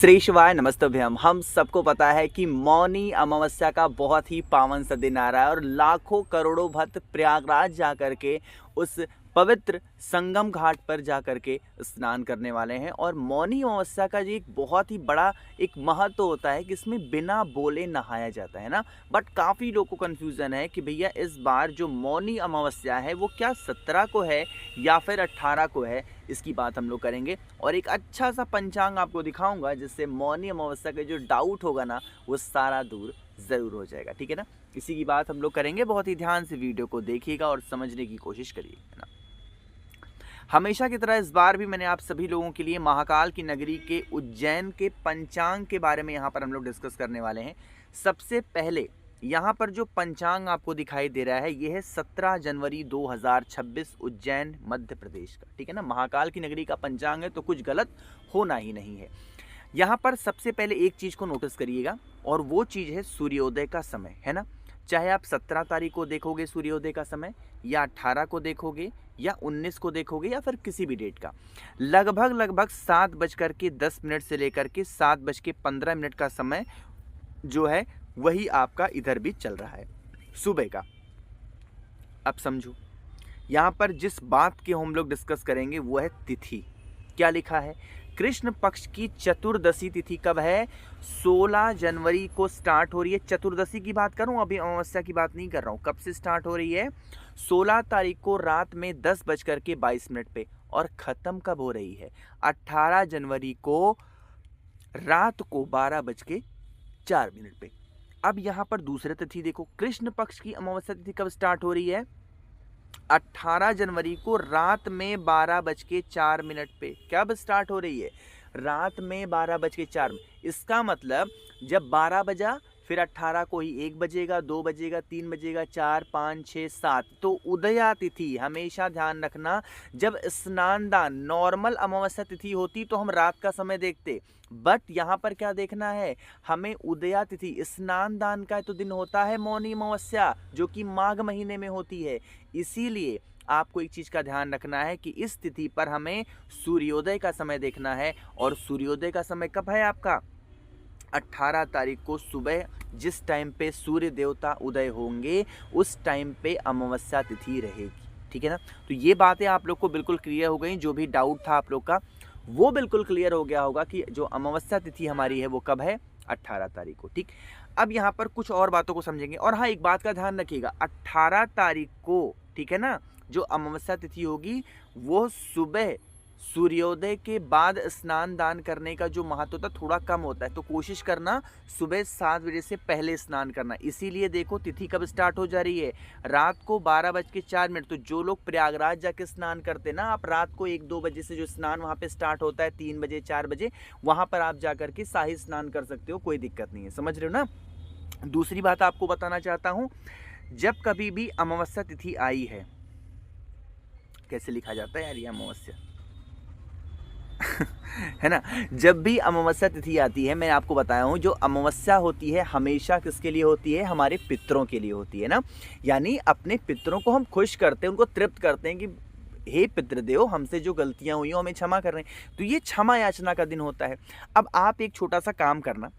श्री शिवाय नमस्तभ्यम। हम सबको पता है कि मौनी अमावस्या का बहुत ही पावन सा दिन आ रहा है और लाखों करोड़ों भक्त प्रयागराज जा कर के उस पवित्र संगम घाट पर जा कर के स्नान करने वाले हैं। और मौनी अमावस्या का जो एक बहुत ही बड़ा एक महत्व होता है कि इसमें बिना बोले नहाया जाता है ना। बट काफ़ी लोगों को कन्फ्यूज़न है कि भैया इस बार जो मौनी अमावस्या है वो क्या 17 को है या फिर 18 को है। इसकी बात हम लोग करेंगे और एक अच्छा सा पंचांग आपको दिखाऊंगा जिससे मौनी अमावस्या का जो डाउट होगा ना वो सारा दूर ज़रूर हो जाएगा। ठीक है ना, इसी की बात हम लोग करेंगे। बहुत ही ध्यान से वीडियो को देखिएगा और समझने की कोशिश करिए, है ना। हमेशा की तरह इस बार भी मैंने आप सभी लोगों के लिए महाकाल की नगरी के उज्जैन के पंचांग के बारे में यहाँ पर हम लोग डिस्कस करने वाले हैं। सबसे पहले यहाँ पर जो पंचांग आपको दिखाई दे रहा है ये है 17 जनवरी 2026 उज्जैन मध्य प्रदेश का। ठीक है ना, महाकाल की नगरी का पंचांग है तो कुछ गलत होना ही नहीं है। यहाँ पर सबसे पहले एक चीज़ को नोटिस करिएगा और वो चीज़ है सूर्योदय का समय, है ना। चाहे आप 17 तारीख को देखोगे सूर्योदय का समय या 18 को देखोगे या 19 को देखोगे या फिर किसी भी डेट का, लगभग 7:10 से लेकर के 7:15 का समय जो है वही आपका इधर भी चल रहा है सुबह का। अब समझो यहाँ पर जिस बात की हम लोग डिस्कस करेंगे वो है तिथि। क्या लिखा है? कृष्ण पक्ष की चतुर्दशी तिथि कब है? 16 जनवरी को स्टार्ट हो रही है। चतुर्दशी की बात करूं, अभी अमावस्या की बात नहीं कर रहा हूं। कब से स्टार्ट हो रही है? 16 तारीख को रात में 10:22 पे और ख़त्म कब हो रही है? 18 जनवरी को रात को 12:04 पे। अब यहाँ पर दूसरे तिथि देखो, कृष्ण पक्ष की अमावस्या तिथि कब स्टार्ट हो रही है? 18 जनवरी को रात में 12:04 पे। कब स्टार्ट हो रही है? रात में 12:04। इसका मतलब जब 12 बजा फिर 18 को ही 1 बजेगा, 2 बजेगा, 3 बजेगा, 4, 5, 6, 7 तो उदया तिथि। हमेशा ध्यान रखना, जब स्नान दान नॉर्मल अमावस्या तिथि होती तो हम रात का समय देखते, बट यहाँ पर क्या देखना है हमें? उदया तिथि स्नान दान का तो दिन होता है मौनी अमावस्या जो कि माघ महीने में होती है। इसीलिए आपको एक चीज़ का ध्यान रखना है कि इस तिथि पर हमें सूर्योदय का समय देखना है। और सूर्योदय का समय कब है आपका? 18 तारीख को सुबह जिस टाइम पे सूर्य देवता उदय होंगे उस टाइम पे अमावस्या तिथि रहेगी। ठीक है ना, तो ये बातें आप लोग को बिल्कुल क्लियर हो गई। जो भी डाउट था आप लोग का वो बिल्कुल क्लियर हो गया होगा कि जो अमावस्या तिथि हमारी है वो कब है? 18 तारीख को। ठीक, अब यहाँ पर कुछ और बातों को समझेंगे। और हाँ, एक बात का ध्यान रखिएगा, 18 तारीख को, ठीक है ना, जो अमावस्या तिथि होगी वो सुबह सूर्योदय के बाद स्नान दान करने का जो महत्व होता है थोड़ा कम होता है। तो कोशिश करना सुबह 7 बजे से पहले स्नान करना। इसीलिए देखो तिथि कब स्टार्ट हो जा रही है? रात को 12:04। तो जो लोग प्रयागराज जाके स्नान करते ना, आप रात को 1-2 बजे से जो स्नान वहाँ पे स्टार्ट होता है 3 बजे 4 बजे, वहाँ पर आप जा करके शाही स्नान कर सकते हो, कोई दिक्कत नहीं है। समझ रहे हो ना। दूसरी बात आपको बताना चाहता हूँ, जब कभी भी अमावस्या तिथि आई है, कैसे लिखा जाता है यार ये अमावस्या है ना, जब भी अमावस्या तिथि आती है, मैं आपको बताया हूँ जो अमावस्या होती है हमेशा किसके लिए होती है? हमारे पितरों के लिए होती है ना। यानी अपने पितरों को हम खुश करते हैं, उनको तृप्त करते हैं कि हे पितृदेव, हमसे जो गलतियाँ हुई हमें क्षमा कर रहे हैं। तो ये क्षमा याचना का दिन होता है। अब आप एक छोटा सा काम करना,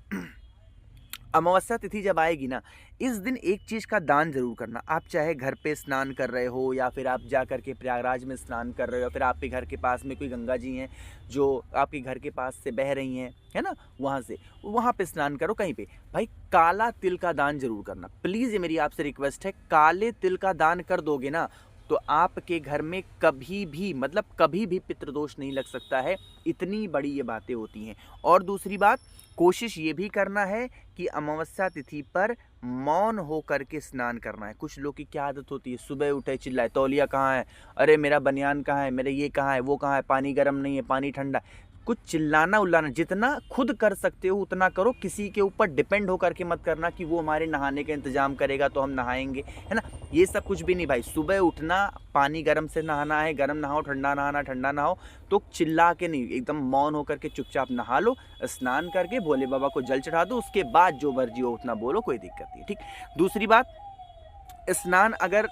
अमावस्या तिथि जब आएगी ना, इस दिन एक चीज़ का दान जरूर करना। आप चाहे घर पे स्नान कर रहे हो या फिर आप जा कर के प्रयागराज में स्नान कर रहे हो या फिर आपके घर के पास में कोई गंगा जी हैं जो आपके घर के पास से बह रही हैं, है ना, वहाँ पे स्नान करो कहीं पे। भाई काला तिल का दान जरूर करना प्लीज़, ये मेरी आपसे रिक्वेस्ट है। काले तिल का दान कर दोगे ना तो आपके घर में कभी भी पितृदोष नहीं लग सकता है। इतनी बड़ी ये बातें होती हैं। और दूसरी बात, कोशिश ये भी करना है कि अमावस्या तिथि पर मौन होकर के स्नान करना है। कुछ लोग की क्या आदत होती है, सुबह उठे चिल्लाए तौलिया कहाँ है, अरे मेरा बनियान कहाँ है, मेरे ये कहाँ है, वो कहाँ है, पानी गर्म नहीं है, पानी ठंडा। कुछ चिल्लाना उल्लाना, जितना खुद कर सकते हो उतना करो। किसी के ऊपर डिपेंड होकर के मत करना कि वो हमारे नहाने का इंतजाम करेगा तो हम नहाएंगे, है ना। ये सब कुछ भी नहीं भाई। सुबह उठना, पानी गर्म से नहाना है, गर्म नहाओ, ठंडा नहाना ठंडा नहाओ। तो चिल्ला के नहीं, एकदम मौन होकर के चुपचाप नहा लो, स्नान करके भोले बाबा को जल चढ़ा दो, उसके बाद जो मर्जी हो उतना बोलो, कोई दिक्कत नहीं। ठीक, दूसरी बात, स्नान अगर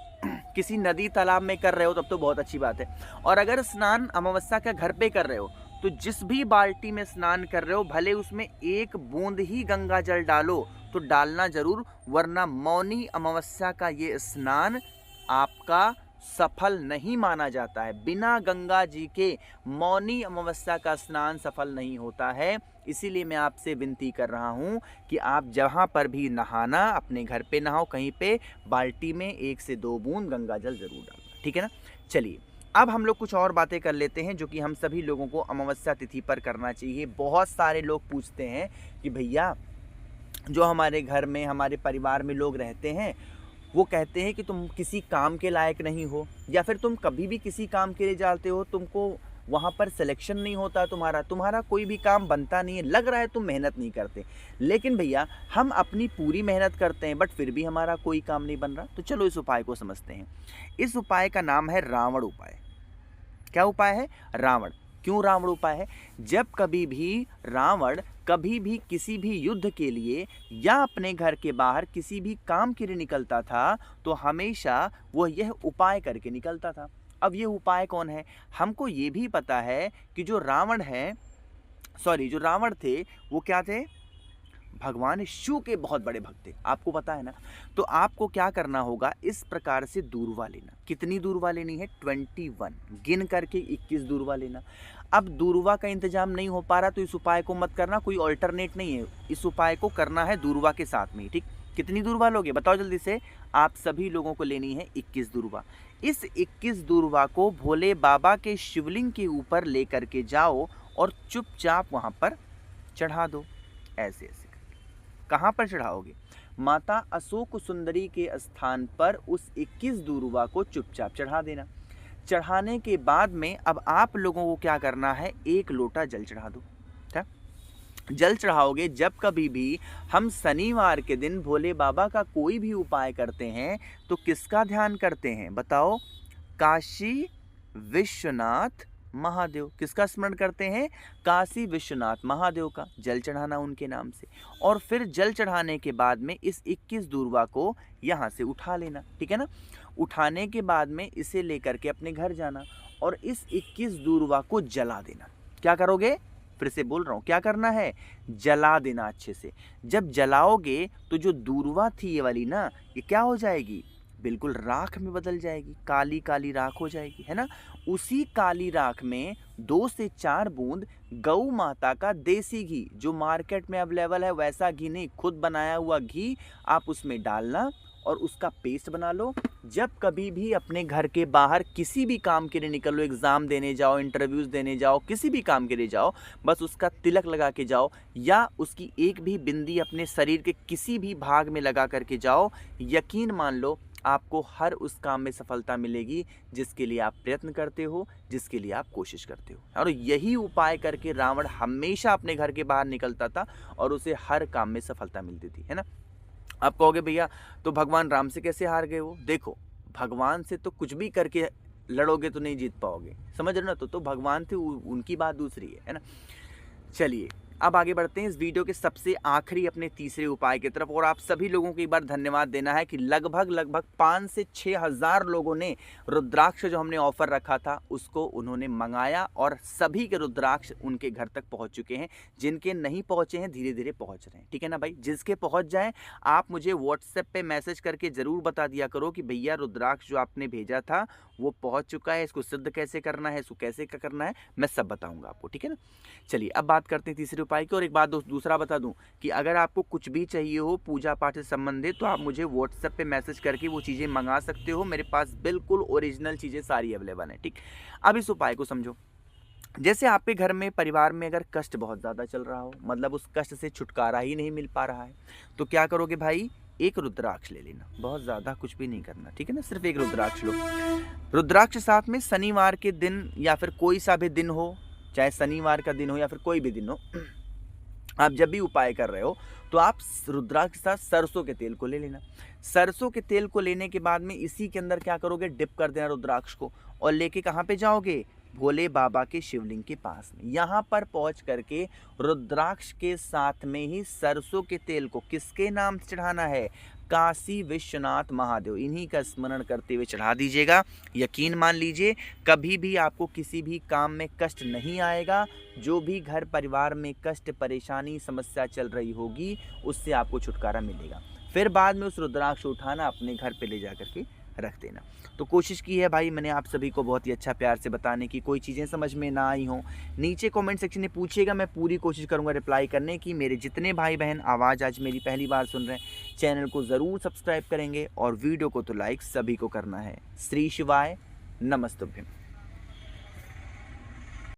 किसी नदी तालाब में कर रहे हो तब तो बहुत अच्छी बात है। और अगर स्नान अमावस्या का घर पे कर रहे हो तो जिस भी बाल्टी में स्नान कर रहे हो भले उसमें एक बूंद ही गंगा जल डालो, तो डालना जरूर, वरना मौनी अमावस्या का ये स्नान आपका सफल नहीं माना जाता है। बिना गंगा जी के मौनी अमावस्या का स्नान सफल नहीं होता है। इसीलिए मैं आपसे विनती कर रहा हूँ कि आप जहाँ पर भी नहाना, अपने घर पे नहाओ, कहीं पे बाल्टी में 1 से 2 बूंद गंगा जल जरूर डालना, ठीक है ना। चलिए अब हम लोग कुछ और बातें कर लेते हैं जो कि हम सभी लोगों को अमावस्या तिथि पर करना चाहिए। बहुत सारे लोग पूछते हैं कि भैया जो हमारे घर में, हमारे परिवार में लोग रहते हैं, वो कहते हैं कि तुम किसी काम के लायक नहीं हो, या फिर तुम कभी भी किसी काम के लिए जाते हो, तुमको वहाँ पर सिलेक्शन नहीं होता, तुम्हारा कोई भी काम बनता नहीं है, लग रहा है तुम मेहनत नहीं करते। लेकिन भैया हम अपनी पूरी मेहनत करते हैं बट फिर भी हमारा कोई काम नहीं बन रहा। तो चलो इस उपाय को समझते हैं। इस उपाय का नाम है रावण उपाय। क्या उपाय है? रावण। क्यों रावण उपाय है? जब कभी भी रावण कभी भी किसी भी युद्ध के लिए या अपने घर के बाहर किसी भी काम के लिए निकलता था, तो हमेशा वो यह उपाय करके निकलता था। अब ये उपाय कौन है? हमको ये भी पता है कि जो रावण थे वो क्या थे? भगवान शिव के बहुत बड़े भक्त थे, आपको पता है ना। तो आपको क्या करना होगा, इस प्रकार से दूर्वा लेना। कितनी दूर्वा लेनी है? 21, गिन करके 21 दूर्वा लेना। अब दूर्वा का इंतजाम नहीं हो पा रहा तो इस उपाय को मत करना, कोई ऑल्टरनेट नहीं है, इस उपाय को करना है दूर्वा के साथ में, ठीक। कितनी दूर्वा लोगे बताओ जल्दी से? आप सभी लोगों को लेनी है 21 दूर्वा। इस 21 दूर्वा को भोले बाबा के शिवलिंग के ऊपर लेकर के जाओ और चुपचाप वहां पर चढ़ा दो। ऐसे ऐसे कहाँ पर चढ़ाओगे? माता अशोक सुंदरी के स्थान पर उस 21 दूर्वा को चुपचाप चढ़ा देना। चढ़ाने के बाद में अब आप लोगों को क्या करना है, 1 लोटा जल चढ़ा दो। क्या जल चढ़ाओगे? जब कभी भी हम शनिवार के दिन भोले बाबा का कोई भी उपाय करते हैं तो किसका ध्यान करते हैं बताओ? काशी विश्वनाथ महादेव। किसका स्मरण करते हैं? काशी विश्वनाथ महादेव का जल चढ़ाना उनके नाम से। और फिर जल चढ़ाने के बाद में इस 21 दूर्वा को यहाँ से उठा लेना, ठीक है ना। उठाने के बाद में इसे लेकर के अपने घर जाना और इस 21 दूर्वा को जला देना। क्या करोगे? फिर से बोल रहा हूँ, क्या करना है? जला देना अच्छे से। जब जलाओगे तो जो दूर्वा थी ये वाली ना, ये क्या हो जाएगी? बिल्कुल राख में बदल जाएगी, काली काली राख हो जाएगी, है ना। उसी काली राख में 2 से 4 बूंद गौ माता का देसी घी, जो मार्केट में अवेलेबल है वैसा घी नहीं, खुद बनाया हुआ घी आप उसमें डालना और उसका पेस्ट बना लो। जब कभी भी अपने घर के बाहर किसी भी काम के लिए निकलो, एग्ज़ाम देने जाओ, इंटरव्यूज़ देने जाओ, किसी भी काम के लिए जाओ, बस उसका तिलक लगा के जाओ या उसकी एक भी बिंदी अपने शरीर के किसी भी भाग में लगा करके जाओ। यकीन मान लो आपको हर उस काम में सफलता मिलेगी जिसके लिए आप प्रयत्न करते हो, जिसके लिए आप कोशिश करते हो। और यही उपाय करके रावण हमेशा अपने घर के बाहर निकलता था और उसे हर काम में सफलता मिलती थी, है ना। आप कहोगे भैया तो भगवान राम से कैसे हार गए वो? देखो, भगवान से तो कुछ भी करके लड़ोगे तो नहीं जीत पाओगे, समझ रहे ना। तो भगवान थे, उनकी बात दूसरी है ना। चलिए अब आगे बढ़ते हैं इस वीडियो के सबसे आखिरी अपने तीसरे उपाय की तरफ। और आप सभी लोगों को एक बार धन्यवाद देना है कि लगभग 5 से 6 हज़ार लोगों ने रुद्राक्ष जो हमने ऑफर रखा था उसको उन्होंने मंगाया और सभी के रुद्राक्ष उनके घर तक पहुंच चुके हैं। जिनके नहीं पहुंचे हैं धीरे धीरे पहुंच रहे हैं, ठीक है ना भाई। जिसके पहुंच जाए आप मुझे व्हाट्सएप पे मैसेज करके ज़रूर बता दिया करो कि भैया रुद्राक्ष जो आपने भेजा था वो पहुँच चुका है, इसको सिद्ध कैसे करना है, इसको कैसे करना है, मैं सब बताऊँगा आपको, ठीक है ना। चलिए अब बात करते हैं तीसरे उपाय की। और एक बात दूसरा बता दूं कि अगर आपको कुछ भी चाहिए हो पूजा पाठ से संबंधित तो आप मुझे व्हाट्सएप पे मैसेज करके वो चीज़ें मंगा सकते हो। मेरे पास बिल्कुल ओरिजिनल चीज़ें सारी अवेलेबल हैं, ठीक। अब इस उपाय को समझो। जैसे आपके घर में, परिवार में अगर कष्ट बहुत ज़्यादा चल रहा हो, मतलब उस कष्ट से छुटकारा ही नहीं मिल पा रहा है, तो क्या करोगे भाई? 1 रुद्राक्ष ले लेना, बहुत ज़्यादा कुछ भी नहीं करना, ठीक है ना। सिर्फ 1 रुद्राक्ष लो। रुद्राक्ष साथ में शनिवार के दिन या फिर कोई सा भी दिन हो, चाहे शनिवार का दिन हो या फिर कोई भी दिन हो, आप जब भी उपाय कर रहे हो तो आप रुद्राक्ष के साथ सरसों के तेल को ले लेना। सरसों के तेल को लेने के बाद में इसी के अंदर क्या करोगे? डिप कर देना रुद्राक्ष को और लेके कहाँ पे जाओगे? भोले बाबा के शिवलिंग के पास में। यहाँ पर पहुँच करके रुद्राक्ष के साथ में ही सरसों के तेल को किसके नाम से चढ़ाना है? काशी विश्वनाथ महादेव, इन्हीं का स्मरण करते हुए चढ़ा दीजिएगा। यकीन मान लीजिए कभी भी आपको किसी भी काम में कष्ट नहीं आएगा। जो भी घर परिवार में कष्ट, परेशानी, समस्या चल रही होगी उससे आपको छुटकारा मिलेगा। फिर बाद में उस रुद्राक्ष को उठाना, अपने घर पे ले जा करके रख देना। तो कोशिश की है भाई मैंने आप सभी को बहुत ही अच्छा प्यार से बताने की। कोई चीज़ें समझ में ना आई हों नीचे कमेंट सेक्शन में पूछिएगा, मैं पूरी कोशिश करूंगा रिप्लाई करने की। मेरे जितने भाई बहन आवाज़ आज मेरी पहली बार सुन रहे हैं, चैनल को ज़रूर सब्सक्राइब करेंगे और वीडियो को तो लाइक सभी को करना है। श्री शिवाय नमस्तुभ्यम।